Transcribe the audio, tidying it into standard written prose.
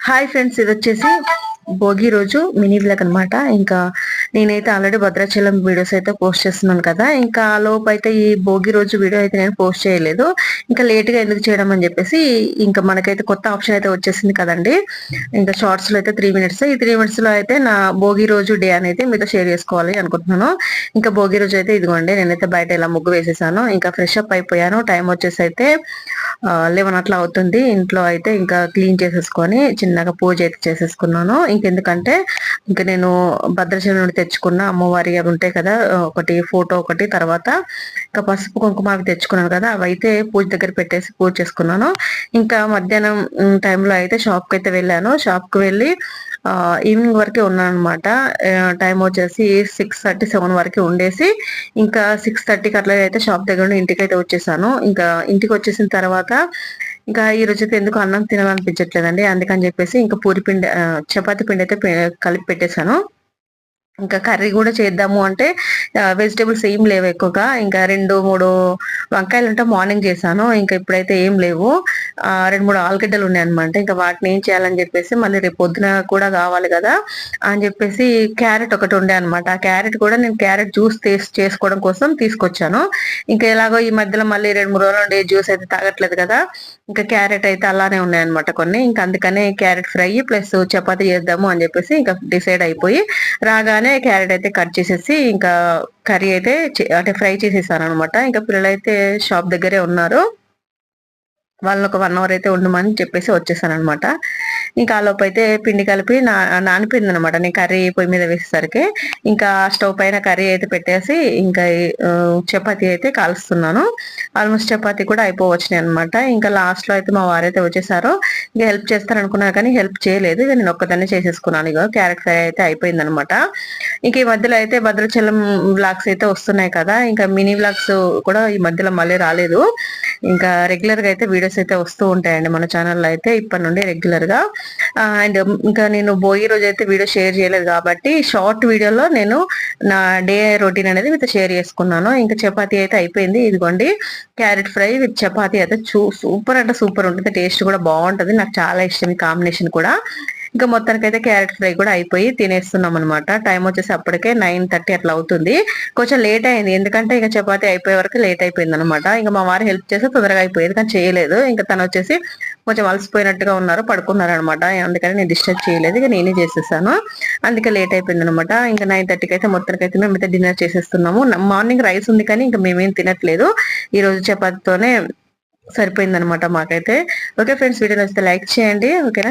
Hi friends, ఇది వచ్చేసి భోగి రోజు మినీ వ్లాగ్ అనమాట. ఇంకా నేనైతే ఆల్రెడీ భద్రాచలం వీడియోస్ అయితే పోస్ట్ చేస్తున్నాను కదా. ఇంకా ఆ లోపు అయితే ఈ భోగి రోజు వీడియో అయితే నేను పోస్ట్ చేయలేదు. ఇంకా లేట్ గా ఎందుకు చేయడం అని చెప్పేసి ఇంకా మనకైతే కొత్త ఆప్షన్ అయితే వచ్చేసింది కదండి. ఇంకా షార్ట్స్ లో అయితే 3 minutes, ఈ 3 minutes లో అయితే నా భోగి రోజు డే అనేది మీతో షేర్ చేసుకోవాలి అనుకుంటున్నాను. ఇంకా భోగి రోజు అయితే ఇదిగోండి, నేనైతే బయట ఇలా ముగ్గు వేసేసాను. ఇంకా ఫ్రెష్ అప్ అయిపోయాను. టైం వచ్చేసి అయితే 11 అట్లా అవుతుంది. ఇంట్లో అయితే ఇంకా క్లీన్ చేసేసుకొని చిన్నగా పూజ అయితే చేసేసుకున్నాను. ఇంకెందుకంటే ఇంకా నేను భద్రాచలం నుండి తెచ్చుకున్న అమ్మవారి అవి ఉంటాయి కదా, ఒకటి ఫోటో, ఒకటి తర్వాత ఇంకా పసుపు కుంకుమ అవి తెచ్చుకున్నాను కదా, అవి అయితే పూజ దగ్గర పెట్టేసి పూజ చేసుకున్నాను. ఇంకా మధ్యాహ్నం టైంలో అయితే షాప్ కి అయితే వెళ్ళాను. షాప్ కి వెళ్ళి ఈవినింగ్ వరకే ఉన్నాను అనమాట. టైం వచ్చేసి 6:30, 7 వరకు ఉండేసి ఇంకా 6:30కి అట్లా అయితే షాప్ దగ్గర నుండి ఇంటికి అయితే వచ్చేసాను. ఇంకా ఇంటికి వచ్చేసిన తర్వాత ఇంకా ఈ రోజు అయితే ఎందుకు అన్నం తినాలనిపించట్లేదండి. అందుకని చెప్పేసి ఇంకా పూరి పిండి, చపాతి పిండి అయితే కలిపి పెట్టేశాను. ఇంకా కర్రీ కూడా చేద్దాము అంటే వెజిటేబుల్స్ ఏం లేవు ఎక్కువగా. ఇంకా 2-3 వంకాయలు ఉంటే మార్నింగ్ చేశాను. ఇంకా ఇప్పుడైతే ఏం లేవు. 2-3 ఆలుగడ్డలు ఉన్నాయి అనమాట. ఇంకా వాటిని ఏం చేయాలని చెప్పేసి మళ్ళీ రేపు పొద్దున కూడా కావాలి కదా అని చెప్పేసి క్యారెట్ ఒకటి ఉండే అనమాట. ఆ క్యారెట్ కూడా నేను క్యారెట్ జ్యూస్ చేసుకోవడం కోసం తీసుకొచ్చాను. ఇంకా ఎలాగో ఈ మధ్యలో మళ్ళీ 2-3 రోజుల నుండి జ్యూస్ అయితే తాగట్లేదు కదా, ఇంకా క్యారెట్ అయితే అలానే ఉన్నాయన్నమాట కొన్ని. ఇంకా అందుకనే క్యారెట్ ఫ్రై ప్లస్ చపాతీ చేద్దాము అని చెప్పేసి ఇంకా డిసైడ్ అయిపోయి రాగానే క్యారెట్ అయితే కట్ చేసేసి ఇంకా కర్రీ అయితే అంటే ఫ్రై చేసేసాను అనమాట. ఇంకా పిల్లలైతే షాప్ దగ్గరే ఉన్నారు. వాళ్ళని ఒక 1 hour అయితే ఉండమని చెప్పేసి వచ్చేసాను అనమాట. ఇంకా ఆ లోపు అయితే పిండి కలిపి నానిపోయింది అనమాట. నేను కర్రీ పొయ్యి మీద వేసేసరికి ఇంకా స్టవ్ పైన కర్రీ అయితే పెట్టేసి ఇంకా చపాతీ అయితే కాలుస్తున్నాను. ఆల్మోస్ట్ చపాతీ కూడా అయిపోవచ్చినాయి అనమాట. ఇంకా లాస్ట్ లో అయితే మా వారైతే వచ్చేసారు. ఇంకా హెల్ప్ చేస్తారు అనుకున్నాను కానీ హెల్ప్ చేయలేదు. ఇక నేను ఒక్కదాన్నే చేసేసుకున్నాను. ఇక క్యారెట్ ఫ్రై అయితే అయిపోయింది అనమాట. ఇంక ఈ మధ్యలో అయితే భద్రాచలం వ్లాగ్స్ అయితే వస్తున్నాయి కదా, ఇంకా మినీ వ్లాగ్స్ కూడా ఈ మధ్యలో మళ్ళీ రాలేదు. ఇంకా రెగ్యులర్ గా అయితే వీడియోస్ అయితే వస్తూ ఉంటాయండి మన ఛానల్లో అయితే ఇప్పటి నుండి రెగ్యులర్ గా. అండ్ ఇంకా నేను భోగి రోజు అయితే వీడియో షేర్ చేయలేదు కాబట్టి షార్ట్ వీడియోలో నేను నా డే రొటీన్ అనేది మీతో షేర్ చేసుకున్నాను. ఇంకా చపాతీ అయితే అయిపోయింది. ఇదిగోండి క్యారెట్ ఫ్రై విత్ చపాతీ అయితే సూపర్ అంటే సూపర్ ఉంటుంది. టేస్ట్ కూడా బాగుంటది. నాకు చాలా ఇష్టం ఈ కాంబినేషన్ కూడా. ఇంకా మొత్తానికి అయితే క్యారెట్ ఫ్రై కూడా అయిపోయి తినేస్తున్నాం అనమాట. టైం వచ్చేసి అప్పటికే 9:30 అట్లా అవుతుంది. కొంచెం లేట్ అయింది ఎందుకంటే ఇంకా చపాతీ అయిపోయే వరకు లేట్ అయిపోయింది అనమాట. ఇంకా మా వారు హెల్ప్ చేస్తే తొందరగా అయిపోయేది కానీ చేయలేదు. ఇంకా తను వచ్చేసి కొంచెం అలసిపోయినట్టుగా ఉన్నారు, పడుకున్నారు అనమాట. అందుకని నేను డిస్టర్బ్ చేయలేదు, ఇక నేనే చేసేసాను. అందుకే లేట్ అయిపోయింది అనమాట. ఇంకా 9:30కి అయితే మొత్తానికి అయితే మేమైతే డిన్నర్ చేసేస్తున్నాము. మార్నింగ్ రైస్ ఉంది కానీ ఇంకా మేమేం తినట్లేదు. ఈ రోజు చపాతీతోనే సరిపోయింది అనమాట మాకైతే. ఓకే ఫ్రెండ్స్, వీడియో నచ్చితే లైక్ చేయండి. ఓకేనా.